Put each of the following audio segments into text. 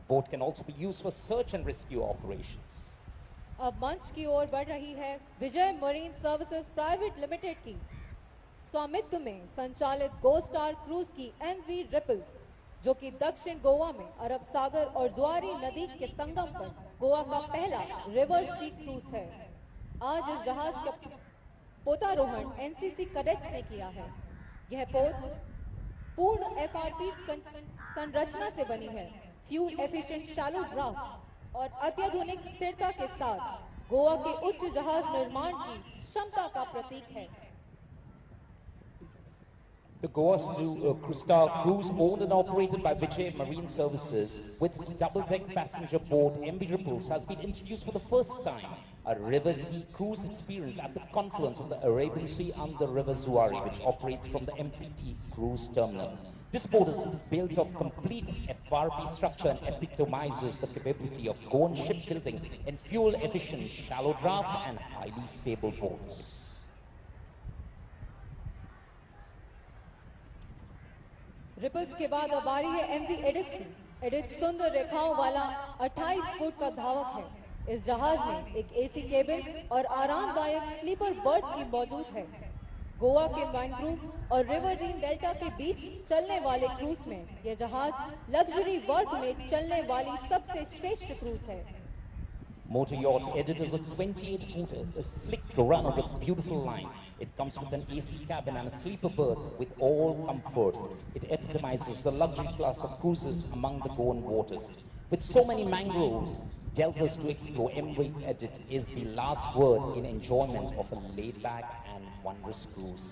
boat can also be used for search and rescue operations. अब मंच की ओर बढ़ रही है विजय मरीन सर्विसेज प्राइवेट लिमिटेड की स्वामित्व में संचालित गो स्टार क्रूज की एमवी रिपल्स, जो कि दक्षिण गोवा में अरब सागर और जुआरी नदी के संगम पर गोवा का पहला रिवर सी क्रूज है। आज इस जहाज का पोतारोहण एनसीसी कैडेट्स ने किया है। यह पोत पूर्ण एफआरपी संरचना से बनी है, फ्यूल एफिशिएंट शैलो ड्राफ्ट और अत्याधुनिक स्थिरता के साथ गोवा के उच्च जहाज निर्माण की क्षमता का प्रतीक है। The Goa Star Cruise, owned and operated by Vijay Marine Services, with its double-deck passenger boat MV Ripples, has been introduced for the first time. A river sea cruise experience at the confluence of the Arabian Sea and the River Zuari, which operates from the MPT Cruise Terminal. This boat is built of complete FRP structure and epitomizes the capability of Goan shipbuilding in fuel-efficient, shallow draft and highly stable boats. Ripples के बाद अब आ रही है MV Edith की। Edith सुंदर रेखाओं वाला 28 foot का धावक है। इस जहाज में एक एसी केबिन और आरामदायक स्लीपर बर्थ की मौजूद है। गोवा के मैंग्रोव्स और रिवर रीन डेल्टा के बीच चलने वाले क्रूज में यह जहाज लग्जरी वर्ग में चलने वाली सबसे श्रेष्ठ क्रूज है। Motor yacht Edith is a 28-footer, a slick runner with beautiful lines. It comes with an AC cabin and a sleeper berth with all comforts. It epitomizes the luxury class of cruises among the Goan waters. With so many mangroves, deltas to explore, MV Edith is the last word in enjoyment of a laid-back and wondrous cruise.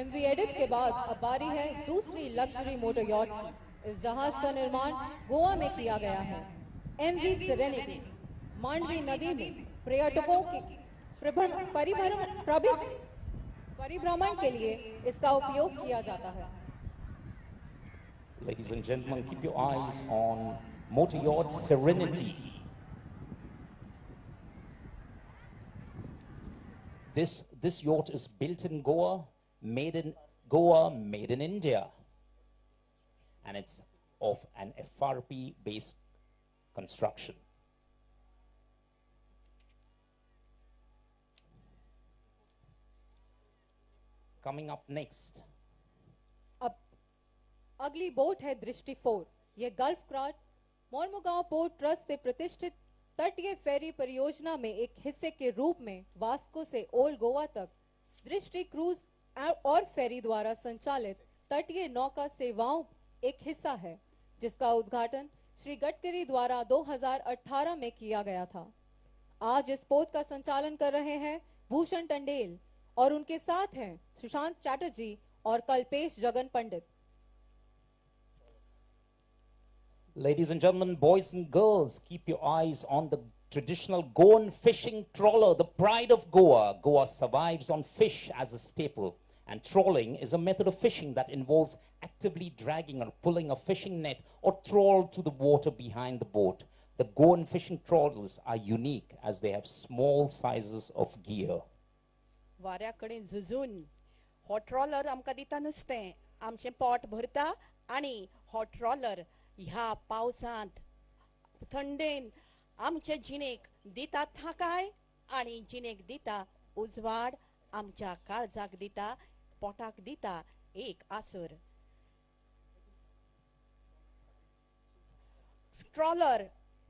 MV Edith के बाद अब बारी है दूसरी luxury motor yacht की। इस जहाज का निर्माण गोवा में किया गया है। MV Serenity मांडवी नदी में पर्यटकों के परिभ्रमण के लिए इसका उपयोग किया जाता है। Ladies and gentlemen, keep your eyes on motor yacht Serenity. This yacht is built in Goa, made in India, and it's of an FRP-based construction. Coming up next. अब अगली बोट है दृष्टि 4। यह gulf craft Mormugao port trust से प्रतिष्ठित तटीय फेरी परियोजना में एक हिस्से के रूप में वास्को से ओल्ड गोवा तक दृष्टि क्रूज और फेरी द्वारा संचालित तटीय नौका सेवाओं एक हिस्सा है, जिसका उद्घाटन श्री गडकरी द्वारा 2018 में किया गया था। आज इस पोत का संचालन कर रहे हैं भूषण टंडेल और उनके साथ हैं सुशांत चैटर्जी और कल्पेश जगन पंडित। Ladies and gentlemen, boys and girls, keep your eyes on the traditional Goan fishing trawler, the pride of Goa. Goa survives on fish as a staple, and trawling is a method of fishing that involves actively dragging or pulling a fishing net or trawl to the water behind the boat. The Goan fishing trawlers are unique as they have small sizes of gear. वाऱ्याकडे झुजून हो trawler आमकां दिता नुस्तें, आमचें pot भरता आनी हो trawler ह्या पावसांत थंडेन आमचे जिणेक दिता थाकाय आनी जिणेक दिता उजवाड, आमच्या काळजाक दिता, पोटाक दिता एक आसर। ट्रॉलर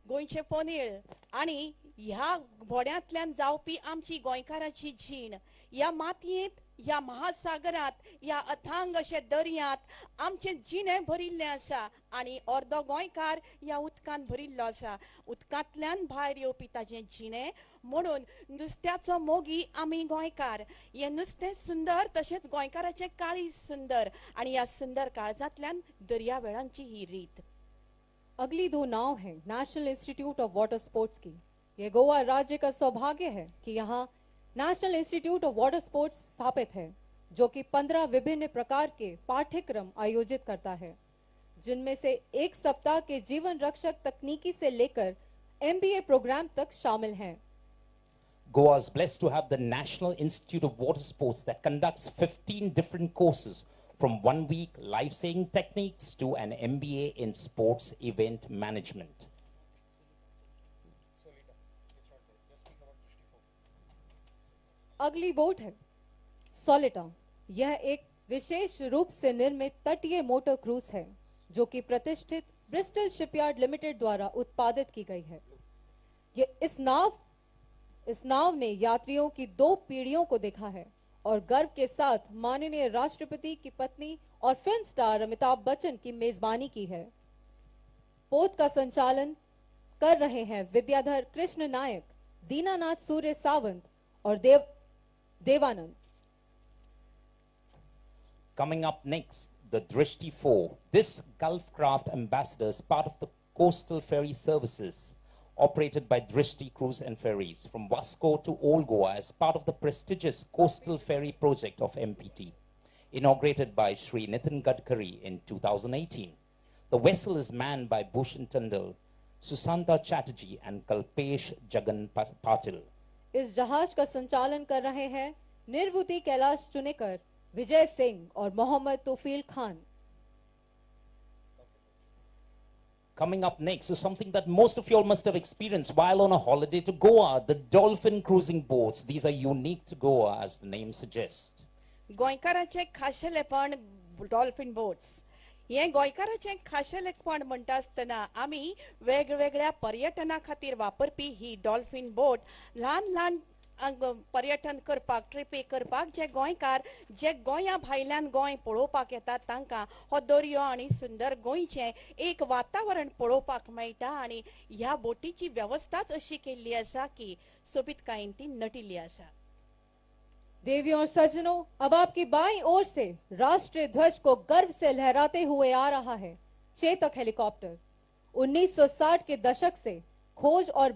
गोंयचे पोनेळ आनी ह्या व्हड्यांतल्यान जावपी आमची गोंयकाराची जीण ह्या मातयेंत, ह्या महासागरांत, ह्या अथांग अशे दर्यांत आमचे जिणे भरिल्ले आसा आनी अर्दो गोंयकार ह्या उदकांत भरिल्लो आसा। उदकांतल्यान भायर येवपी ताजे जिणे म्हणून नुस्त्याचो मोगी आमी गोंयकार। हे नुस्तें सुंदर तशेंच गोंयकाराचें काळीज सुंदर आनी ह्या सुंदर काळजांतल्यान दर्यावेळांची ही रीत। अगली दो नाव है national institute of water sports की। यह गोवा राज्य का सौभाग्य है कि यहाँ national institute of water sports स्थापित है, जो कि 15 विभिन्न प्रकार के पाठ्यक्रम आयोजित करता है, जिनमें से एक सप्ताह के जीवन रक्षक तकनीकी से लेकर MBA प्रोग्राम तक शामिल हैं। Goa is blessed to have the National Institute of Water Sports that conducts 15 different courses, from 1 week life-saving techniques to an MBA in sports event management. अगली बोट है सोलिटा। यह एक विशेष रूप से निर्मित तटीय मोटर क्रूज है जो कि प्रतिष्ठित ब्रिस्टल शिपयार्ड लिमिटेड द्वारा उत्पादित की गई है। ये इस नाव ने यात्रियों की 2 पीढ़ियों को देखा है और गर्व के साथ माननीय राष्ट्रपति की पत्नी और फिल्म स्टार अमिताभ बच्चन की मेजबानी की है। पोत का संचालन कर रहे हैं विद्याधर कृष्ण नायक, दीनानाथ सूर्य सावंत और Devanand. Coming up next, the Drishti 4. This Gulf Craft Ambassador is part of the coastal ferry services operated by Drishti Cruise and Ferries from Vasco to Old Goa as part of the prestigious coastal ferry project of MPT, inaugurated by Shri Nitin Gadkari in 2018. The vessel is manned by Bhushan Tandal, Susanta Chatterjee and Kalpesh Jagan Patil. इस जहाज का संचालन कर रहे हैं निर्वृति कैलाश चुनेकर, विजय सिंह और Mohammad तौफील Khan. Coming up next is something that most of you all must have experienced while on a holiday to Goa, the dolphin cruising boats. These are unique to Goa, as the name suggests. गोंयकाराचे खाशेलेपण dolphin boats हे गोंयकाराचे खाशेलेपण म्हणटा आसतना आमी वेगवेगळ्या पर्यटना खातीर वापरपी ही dolphin boat ल्हान ल्हान पर्यटन करपाक ट्रिपी करपाक जे गोंयकार जे गोंया भायल्यान गोंय पळोवपाक येतात तांकां हो दर्यो आनी सुंदर गोंयचे एक वातावरण पळोवपाक मेळटा आनी ह्या बोटीची वेवस्थाच अशी केल्ली आसा की सोबीतकायेन ती नटिल्ली आसा। देवियों और सज्जनों, अब आपकी बाईं ओर से राष्ट्रीय ध्वज को गर्व से लहराते हुए आ रहा है चेतक हेलीकॉप्टर। 1960 के दशक से खोज और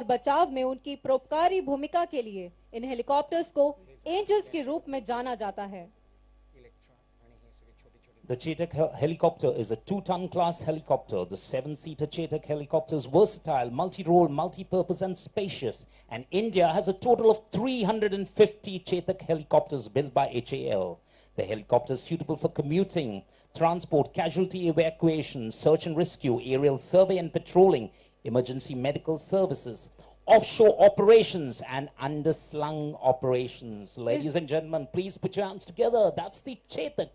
बचाव में उनकी परोपकारी भूमिका के लिए इन हेलीकॉप्टर्स को एंजल्स के रूप में जाना जाता है। The Chetak helicopter is a 2-ton class helicopter. The 7-seater Chetak helicopter is versatile, multi-role, multi-purpose and spacious. And India has a total of 350 Chetak helicopters built by HAL. The helicopter is suitable for commuting, transport, casualty evacuation, search and rescue, aerial survey and patrolling, emergency medical services, offshore operations and underslung operations. Ladies and gentlemen, please put your hands together. That's the Chetak.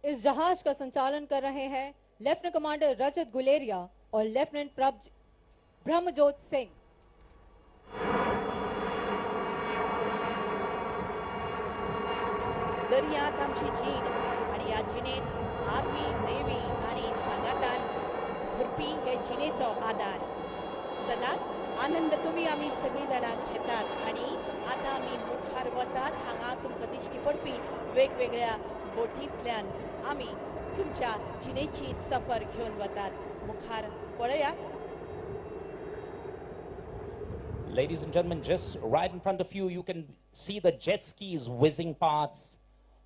इस जहाज का संचालन कर रहे हैं lieutenant commander रजत गुलेरिया और lieutenant ब्रह्मजोत Singh. दर्यांत आमची जीण आणि ह्या जिणेंत आर्मी नेव्ही आणि सांगातान भरपी हे जिणेचो आधार सदांच आनंद तुमी आमी सगळीं जाणां घेतात आणि आतां आमी मुखार वतात। हांगा तुमकां दिश्टी पडपी वेगवेगळ्या बोटींतल्यान आमी तुमच्या जिणेची सफर घेवन वतात। मुखार पळया। Ladies and gentlemen, just right in front of you, you can see the jet skis whizzing past.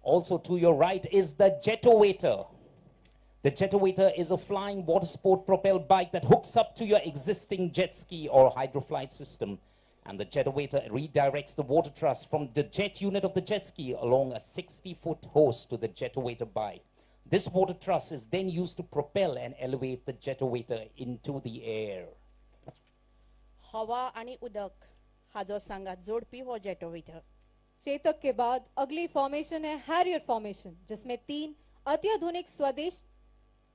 Also to your right is the Jetowator. The Jetowator is a flying water sport propelled bike that hooks up to your existing jet ski or hydroflight system. And the Jetowator redirects the water truss from the jet unit of the jet ski along a 60-foot hose to the Jetowator bike. This water truss is then used to propel and elevate the Jetowator into the air. हवा आणि उदक हाजो सांगात जोडपी हो जेटोवेटर। चेतक के बाद अगली formation है हैरियर फॉर्मेशन, जिसमें 3 अत्याधुनिक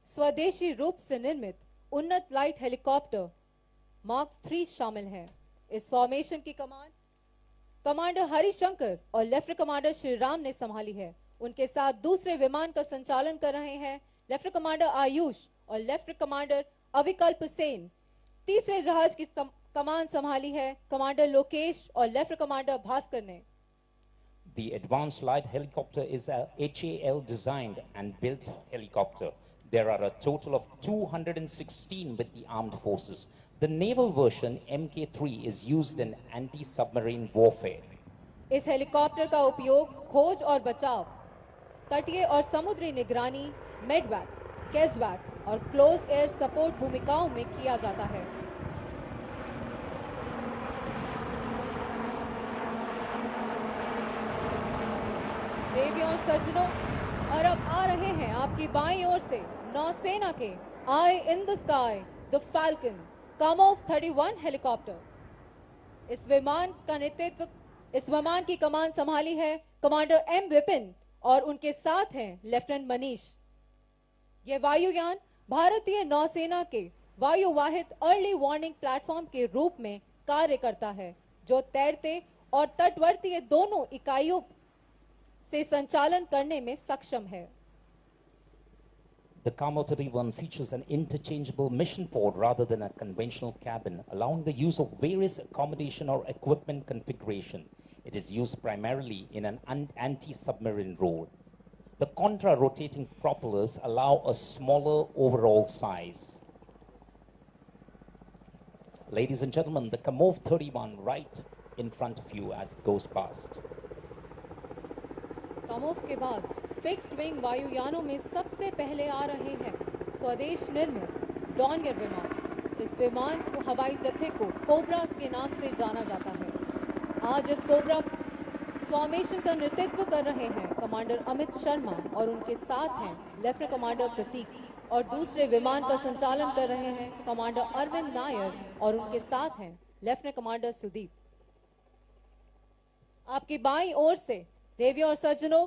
स्वदेशी रूप से निर्मित उन्नत लाइट हेलीकॉप्टर मार्क 3 शामिल हैं। इस फॉर्मेशन की कमान कमांडर हरिशंकर और लेफ्टिनेंट कमांडर श्री राम ने संभाली है। उनके साथ दूसरे विमान का संचालन कर रहे हैं लेफ्टिनेंट कमांडर आयुष और लेफ्टिनेंट कमांडर अविकल्प सेन। तीसरे जहाज की कमान संभाली है कमांडर लोकेश और लेफ्टिनेंट कमांडर भास्कर ने। The Advanced Light Helicopter is a HAL designed and built helicopter. There are a total of 216 with the armed forces. The naval version Mk3 is used in anti-submarine warfare. इस helicopter का उपयोग खोज और बचाव, तटीय और समुद्री निगरानी, मेडवैक, केसवैक और क्लोज एयर सपोर्ट भूमिकाओं में किया जाता है। देवियों और सज्जनों, और अब आ रहे हैं आपकी बाईं ओर से नौसेना के eye in the sky the falcon Kamov 31 helicopter. इस विमान की कमान संभाली है कमांडर एम विपिन और उनके साथ हैं लेफ्टिनेंट मनीष। यह वायुयान भारतीय नौसेना के वायु वाहित अर्ली वार्निंग प्लेटफॉर्म के रूप में कार्य करता है, जो तैरते और तटवर्तीय दोनों इकाइयों से संचालन करने में सक्षम है। The Kamo 31 features an interchangeable mission pod rather than a conventional cabin, allowing the use of various accommodation or equipment configuration. It is used primarily in an anti-submarine role. The contra-rotating propellers allow a smaller overall size. Ladies and gentlemen, the Kamov 31 right in front of you as it goes past. Kamov के बाद fixed wing वायुयानों में सबसे पहले आ रहे हैं स्वदेश निर्मित डॉनियर विमान। इस विमान को हवाई जत्थे को कोबरास के नाम से जाना जाता है। आज इस कोबरा फॉर्मेशन का नेतृत्व कर रहे हैं कमांडर अमित शर्मा और उनके साथ हैं लेफ्टिनेंट कमांडर प्रतीक, और दूसरे विमान का संचालन कर रहे हैं कमांडर अरविंद नायर और उनके साथ हैं लेफ्टिनेंट कमांडर सुदीप। आपकी बाईं ओर से देवियों और सज्जनों,